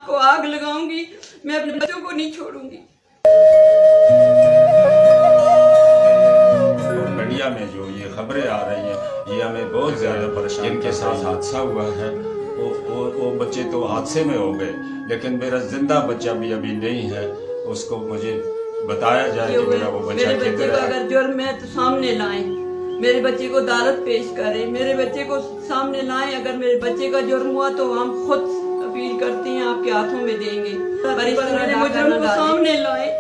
को आग लगाऊंगी, मैं अपने बच्चों को नहीं छोड़ूंगी। मीडिया में जो ये खबरें आ रही हैं ये हमें बहुत ज़्यादा परेशान, जिनके साथ हादसा हुआ है वो बच्चे तो हादसे में हो गए, लेकिन मेरा जिंदा बच्चा भी अभी नहीं है। उसको मुझे बताया जाए कि मेरा वो बच्चा मेरे बच्चे को अगर जुर्म है तो सामने लाएं, मेरे बच्चे को अदालत पेश करें, मेरे बच्चे को सामने लाएं। अगर मेरे बच्चे का जुर्म हुआ तो हम खुद अपील करते हैं, आपके हाथों में देंगे। पर इस तरह मुजरिम को सामने लाएं,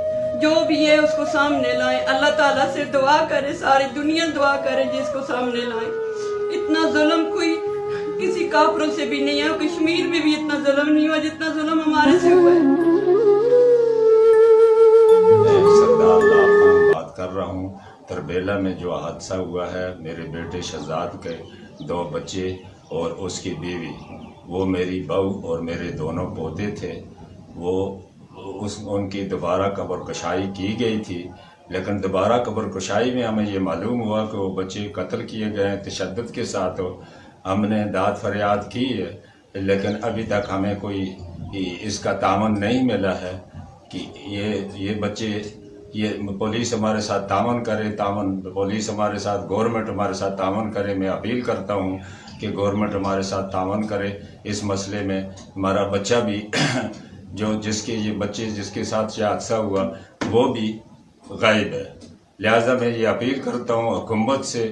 जो भी है उसको सामने लाएं। अल्लाह ताला से दुआ करे, सारी दुनिया दुआ करे जिसको सामने लाएं। इतना जुल्म कोई किसी काफरों से भी नहीं है, कश्मीर में भी इतना जुल्म नहीं हुआ जितना जुल्म हमारे से हुआ है। बात कर रहा हूँ। तरबेला में जो हादसा हुआ है, मेरे बेटे शहजाद के 2 बच्चे और उसकी बीवी, वो मेरी बहू और मेरे दोनों पोते थे। वो उनकी दोबारा कब्र कशाई की गई थी, लेकिन दोबारा कब्र कशाई में हमें ये मालूम हुआ कि वो बच्चे कत्ल किए गए हैं तशद्दुद के साथ। हमने दाद फरियाद की है, लेकिन अभी तक हमें कोई इसका तामन नहीं मिला है कि ये बच्चे, ये पुलिस हमारे साथ तामन करे, पुलिस हमारे साथ, गवर्नमेंट हमारे साथ तामन करे। मैं अपील करता हूँ कि गवर्नमेंट हमारे साथ तामन करे इस मसले में। हमारा बच्चा भी जिसके साथ ये हादसा हुआ वो भी गायब है। लिहाजा मैं ये अपील करता हूँ हुकूमत से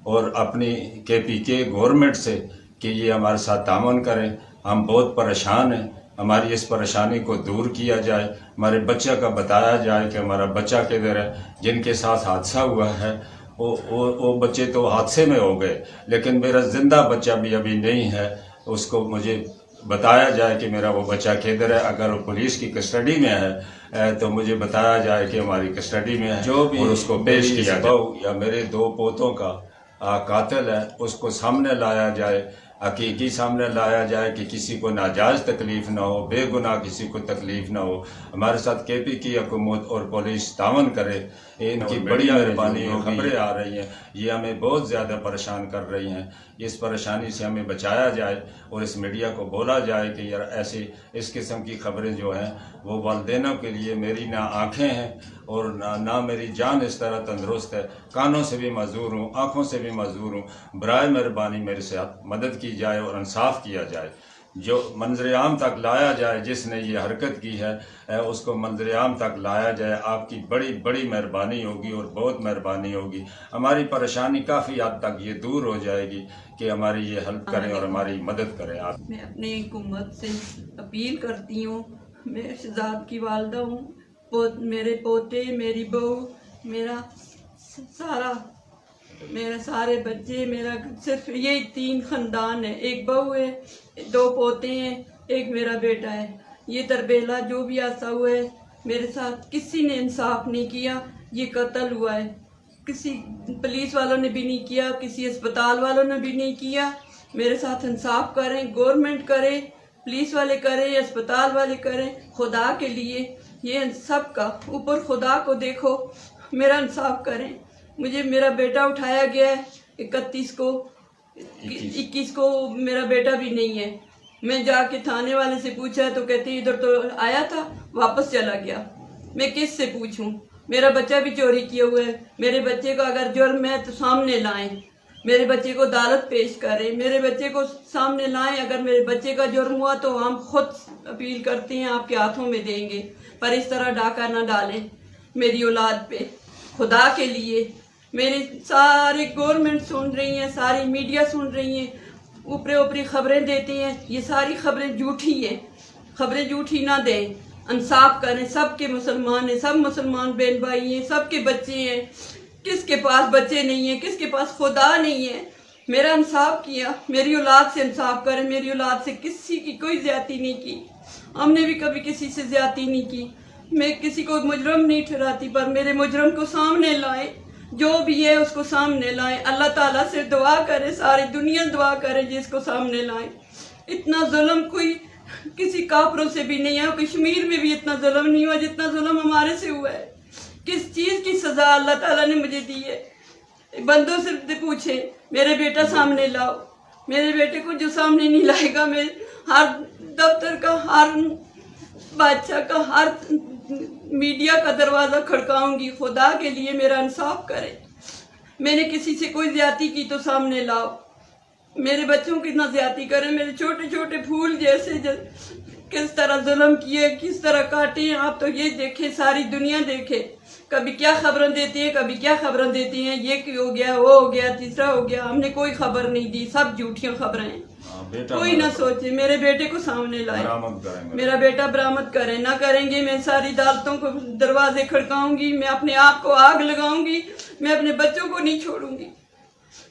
और अपनी KPK गवर्नमेंट से कि ये हमारे साथ तामन करें। हम बहुत परेशान हैं, हमारी इस परेशानी को दूर किया जाए। हमारे बच्चे का बताया जाए कि हमारा बच्चा किधर है। जिनके साथ हादसा हुआ है वो बच्चे तो हादसे में हो गए, लेकिन मेरा जिंदा बच्चा भी अभी नहीं है। उसको मुझे बताया जाए कि मेरा वो बच्चा किधर है। अगर वो पुलिस की कस्टडी में है तो मुझे बताया जाए कि हमारी कस्टडी में है, जो भी और उसको पेश किया जाए। या मेरे 2 पोतों का कातिल है, उसको सामने लाया जाए, हकीकी सामने लाया जाए कि किसी को नाजायज़ तकलीफ़ ना हो, बेगुनाह किसी को तकलीफ़ ना हो। हमारे साथ KPK हुकूमत और पुलिस तावन करे। इनकी बड़ी मेहरबानी है। खबरें आ रही हैं ये हमें बहुत ज़्यादा परेशान कर रही हैं। इस परेशानी से हमें बचाया जाए और इस मीडिया को बोला जाए कि यार ऐसे इस किस्म की खबरें जो हैं वो वालिदैनों के लिए, मेरी ना आँखें हैं और ना मेरी जान इस तरह तंदुरुस्त है, कानों से भी मजबूर हूँ, आँखों से भी मजबूर हूँ। बराए मेहरबानी मेरे साथ मदद की जाए और इंसाफ किया जाए। जो मंजर आम तक लाया जाए, जिसने ये हरकत की है उसको मंजर आम तक लाया जाए। आपकी बड़ी बड़ी मेहरबानी होगी और बहुत मेहरबानी होगी। हमारी परेशानी काफ़ी हद तक ये दूर हो जाएगी कि हमारी ये हेल्प करें और हमारी मदद करें। आप, मैं अपनी हुकूमत से अपील करती हूँ। मैं शहजाद की वालदा हूँ, मेरे पोते, मेरी बहू, मेरे सारे बच्चे, मेरा सिर्फ ये 3 ख़ानदान है। एक बहू है, 2 पोते हैं, एक मेरा बेटा है। ये तरबेला जो भी हादसा हुआ है मेरे साथ किसी ने इंसाफ नहीं किया। ये कत्ल हुआ है, किसी पुलिस वालों ने भी नहीं किया, किसी अस्पताल वालों ने भी नहीं किया। मेरे साथ इंसाफ करें, गवर्नमेंट करे, पुलिस वाले करें, अस्पताल वाले करें। खुदा के लिए ये सब का ऊपर खुदा को देखो, मेरा इंसाफ करें। मुझे मेरा बेटा उठाया गया है 21 को मेरा बेटा भी नहीं है। मैं जाके थाने वाले से पूछा तो कहते इधर तो आया था, वापस चला गया। मैं किस से पूछूं? मेरा बच्चा भी चोरी किया हुआ है। मेरे बच्चे का अगर जुर्म है तो सामने लाएं, मेरे बच्चे को अदालत पेश करें, मेरे बच्चे को सामने लाएं। अगर मेरे बच्चे का जुर्म हुआ तो हम खुद अपील करते हैं, आपके हाथों में देंगे। पर इस तरह डाका ना डालें मेरी औलाद पे, खुदा के लिए। मेरी सारी गवर्नमेंट सुन रही है, सारी मीडिया सुन रही है, ऊपरी खबरें देते हैं। ये सारी खबरें झूठी है, खबरें झूठी ना दें, इंसाफ करें। सबके मुसलमान हैं, सब मुसलमान बहन भाई हैं, सबके बच्चे हैं। किसके पास बच्चे नहीं है, किसके पास खुदा नहीं है? मेरा इंसाफ किया, मेरी औलाद से इंसाफ करें। मेरी औलाद से किसी की कोई ज्यादती नहीं की, हमने भी कभी किसी से ज्यादती नहीं की। मैं किसी को मुजरम नहीं ठहराती, पर मेरे मुजरम को सामने लाए, जो भी है उसको सामने लाए। अल्लाह ताला से दुआ करे, सारी दुनिया दुआ करे जिसको सामने लाए। इतना जुल्म कोई किसी काफरों से भी नहीं है, कश्मीर में भी इतना जुल्म नहीं हुआ जितना जुल्म हमारे से हुआ है। किस चीज़ की सजा अल्लाह ताला ने मुझे दी है? बंदों से पूछे, मेरे बेटा सामने लाओ। मेरे बेटे को जो सामने नहीं लाएगा, मैं हर दफ्तर का, हर बादशाह का हर मीडिया का दरवाज़ा खड़काऊंगी। खुदा के लिए मेरा इंसाफ करें। मैंने किसी से कोई ज्यादती की तो सामने लाओ। मेरे बच्चों की ना ज्यादती करें। मेरे छोटे छोटे फूल जैसे किस तरह जुल्म किए, किस तरह काटे। आप तो ये देखें, सारी दुनिया देखे। कभी क्या खबरें देती हैं, कभी क्या खबरें देती हैं। ये क्यों हो गया, वो हो गया, तीसरा हो गया। हमने कोई खबर नहीं दी, सब झूठियां खबरें हैं। कोई ना सोचे। मेरे बेटे को सामने लाए, मेरा बेटा बरामद करे। ना करेंगे, मैं सारी अदालतों को दरवाजे खड़काऊंगी। मैं अपने आप को आग लगाऊंगी। मैं अपने बच्चों को नहीं छोड़ूंगी।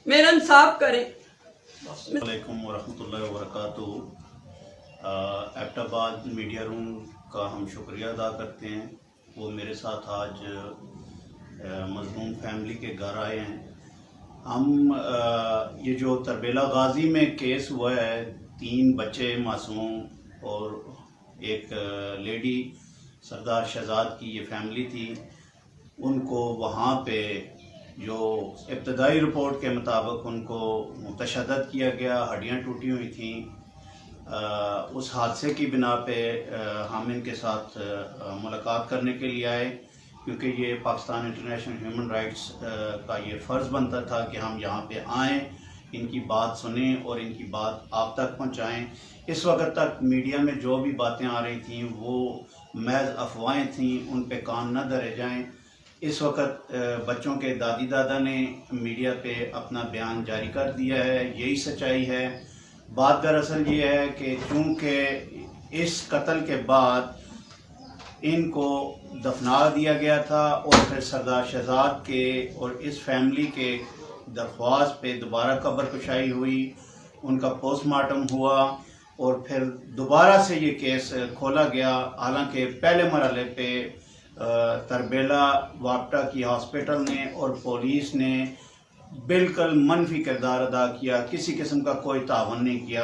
मेरा इंसाफ करें। अस्सलाम वालेकुम वरहमतुल्लाहि वबरकातुहू। एबटाबाद मीडिया रूम का हम शुक्रिया अदा करते हैं। वो मेरे साथ आज मज़लूम फैमिली के घर आए हैं। हम ये जो तरबेला गाजी में केस हुआ है, 3 बच्चे मासूम और एक लेडी सरदार शहजाद की ये फैमिली थी। उनको वहाँ पे जो इब्तदाई रिपोर्ट के मुताबिक उनको तशद्दुद किया गया, हड्डियाँ टूटी हुई थी। उस हादसे की बिना पे हम इनके साथ मुलाकात करने के लिए आए, क्योंकि ये पाकिस्तान इंटरनेशनल ह्यूमन राइट्स का ये फ़र्ज़ बनता था कि हम यहाँ पे आएँ, इनकी बात सुने और इनकी बात आप तक पहुँचाएँ। इस वक्त तक मीडिया में जो भी बातें आ रही थीं वो महज अफवाहें थीं, उन पे कान न धरे जाएँ। इस वक्त बच्चों के दादी दादा ने मीडिया पे अपना बयान जारी कर दिया है, यही सच्चाई है। बात दरअसल ये है कि चूँकि इस कत्ल के बाद इनको दफना दिया गया था और फिर सरदार शहजाद के और इस फैमिली के दरख्वास्त पे दोबारा कब्र कुशाई हुई, उनका पोस्टमार्टम हुआ और फिर दोबारा से ये केस खोला गया। हालांकि पहले मरहले पे तरबेला वापटा की हॉस्पिटल ने और पुलिस ने बिल्कुल मनफी किरदार अदा किया, किसी किस्म का कोई तावन नहीं किया।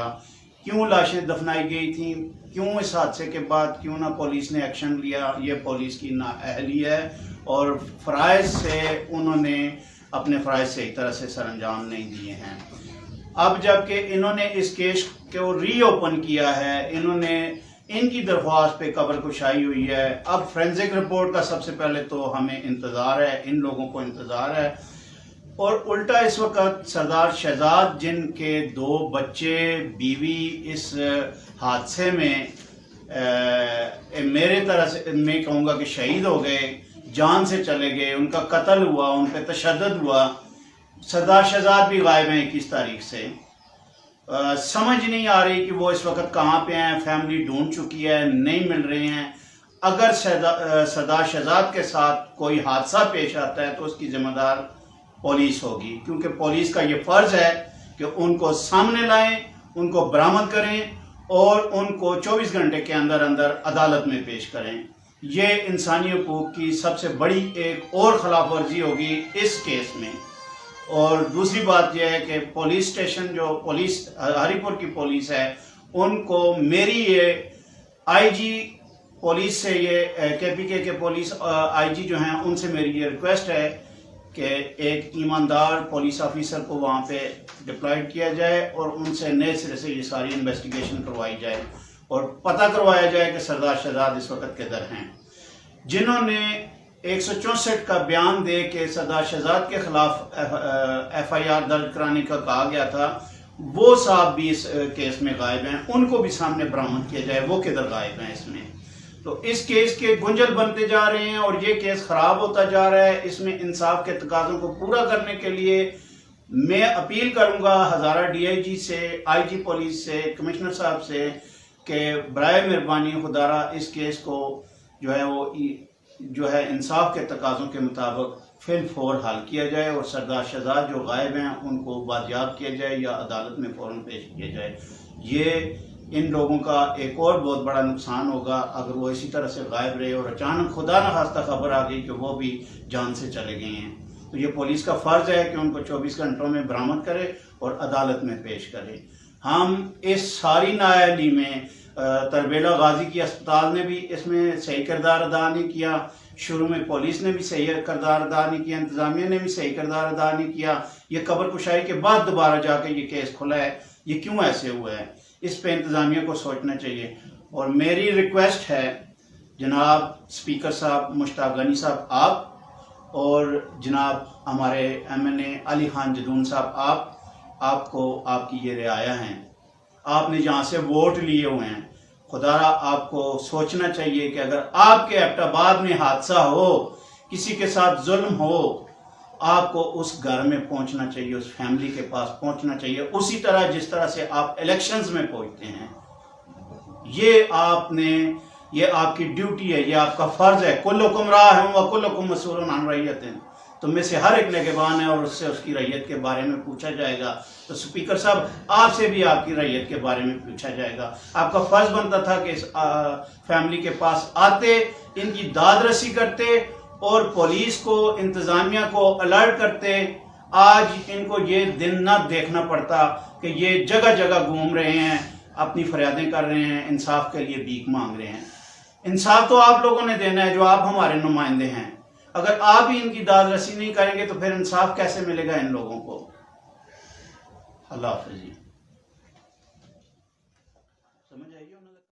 क्यों लाशें दफनाई गई थी, क्यों इस हादसे के बाद क्यों ना पुलिस ने एक्शन लिया, ये पुलिस की नाअहली है और फ़राइज़ से उन्होंने अपने फ़राइज़ से एक तरह से सरअंजाम नहीं दिए हैं। अब जबकि इन्होंने इस केस को रीओपन किया है, इन्होंने इनकी दरख्वास्त पे कब्र कुशाई हुई है। अब फोरेंसिक रिपोर्ट का सबसे पहले तो हमें इंतज़ार है, इन लोगों को इंतज़ार है। और उल्टा इस वक्त सरदार शहजाद जिनके 2 बच्चे, बीवी इस हादसे में मेरे तरह से मैं कहूँगा कि शहीद हो गए, जान से चले गए, उनका कत्ल हुआ, उन पर तशद्दुद हुआ। सरदार शहजाद भी गायब हैं 21 तारीख से। समझ नहीं आ रही कि वो इस वक्त कहाँ पे हैं। फैमिली ढूंढ चुकी है, नहीं मिल रहे हैं। अगर सरदार शहजाद के साथ कोई हादसा पेश आता है तो उसकी जिम्मेदार पुलिस होगी, क्योंकि पुलिस का ये फ़र्ज़ है कि उनको सामने लाएं, उनको बरामद करें और उनको 24 घंटे के अंदर अंदर अदालत में पेश करें। ये इंसानी हकूक़ की सबसे बड़ी एक और खिलाफ वर्जी होगी इस केस में। और दूसरी बात यह है कि पुलिस स्टेशन जो पुलिस हरीपुर की पुलिस है, उनको मेरी ये आईजी पुलिस से, ये केपीके के पुलिस आईजी जो हैं, उनसे मेरी ये रिक्वेस्ट है कि एक ईमानदार पुलिस ऑफिसर को वहाँ पे डिप्लॉयड किया जाए और उनसे नए सिरे से ये सारी इन्वेस्टिगेशन करवाई जाए और पता करवाया जाए कि सरदार शहजाद इस वक्त किधर हैं। जिन्होंने 164 का बयान दे के सरदार शहजाद के खिलाफ FIR दर्ज कराने का कहा गया था, वो साहब भी इस केस में गायब हैं। उनको भी सामने बरामद किया जाए, वो किधर गायब हैं इसमें। तो इस केस के गुंजल बनते जा रहे हैं और ये केस खराब होता जा रहा है। इसमें इंसाफ के तकाज़ों को पूरा करने के लिए मैं अपील करूंगा हज़ारा DIG से, IG पुलिस से, कमिश्नर साहब से कि बराए मेहरबानी खुदारा इस केस को जो है इंसाफ के तकाज़ों के मुताबिक फिल-फौर हल किया जाए और सरदार शहजाद जो गायब हैं उनको बाजियाब किया जाए या अदालत में फ़ौरन पेश किया जाए। ये इन लोगों का एक और बहुत बड़ा नुकसान होगा अगर वो इसी तरह से गायब रहे और अचानक खुदा न खास्ता खबर आ गई कि वो भी जान से चले गए हैं। तो ये पुलिस का फ़र्ज़ है कि उनको 24 घंटों में बरामद करे और अदालत में पेश करे। हम इस सारी नाअहली में तरबेला गाजी की अस्पताल ने भी इसमें सही किरदार अदा नहीं किया, शुरू में पुलिस ने भी सही किरदार अदा नहीं किया, इंतज़ामिया ने भी सही किरदार अदा नहीं किया। ये कब्र कुशाई के बाद दोबारा जाके ये केस खुला है, ये क्यों ऐसे हुआ है, इस पे इंतज़ामिया को सोचना चाहिए। और मेरी रिक्वेस्ट है जनाब स्पीकर साहब मुश्ताक गनी साहब आप और जनाब हमारे MNA अली खान जदून साहब आपको आपकी ये रियाया हैं। आपने जहाँ से वोट लिए हुए हैं, खुदारा आपको सोचना चाहिए कि अगर आपके एबटाबाद में हादसा हो, किसी के साथ जुल्म हो, आपको उस घर में पहुंचना चाहिए, उस फैमिली के पास पहुंचना चाहिए, उसी तरह जिस तरह से आप इलेक्शंस में पहुंचते हैं। ये आपकी ड्यूटी है, ये आपका फर्ज है। कुल्लुकुम राइन व कुल्लुकुम मसऊलुन अन रइयतिन, तुम में से हर एक निगहबान है और उससे उसकी रैयत के बारे में पूछा जाएगा। तो स्पीकर साहब आपसे भी आपकी रैयत के बारे में पूछा जाएगा। आपका फर्ज बनता था कि इस फैमिली के पास आते, इनकी दाद रसी करते और पुलिस को, इंतजामिया को अलर्ट करते। आज इनको ये दिन ना देखना पड़ता कि ये जगह जगह घूम रहे हैं, अपनी फरियादें कर रहे हैं, इंसाफ के लिए भीख मांग रहे हैं। इंसाफ तो आप लोगों ने देना है जो आप हमारे नुमाइंदे हैं। अगर आप ही इनकी दाद रसी नहीं करेंगे तो फिर इंसाफ कैसे मिलेगा इन लोगों को। अल्लाह हाफ़िज़।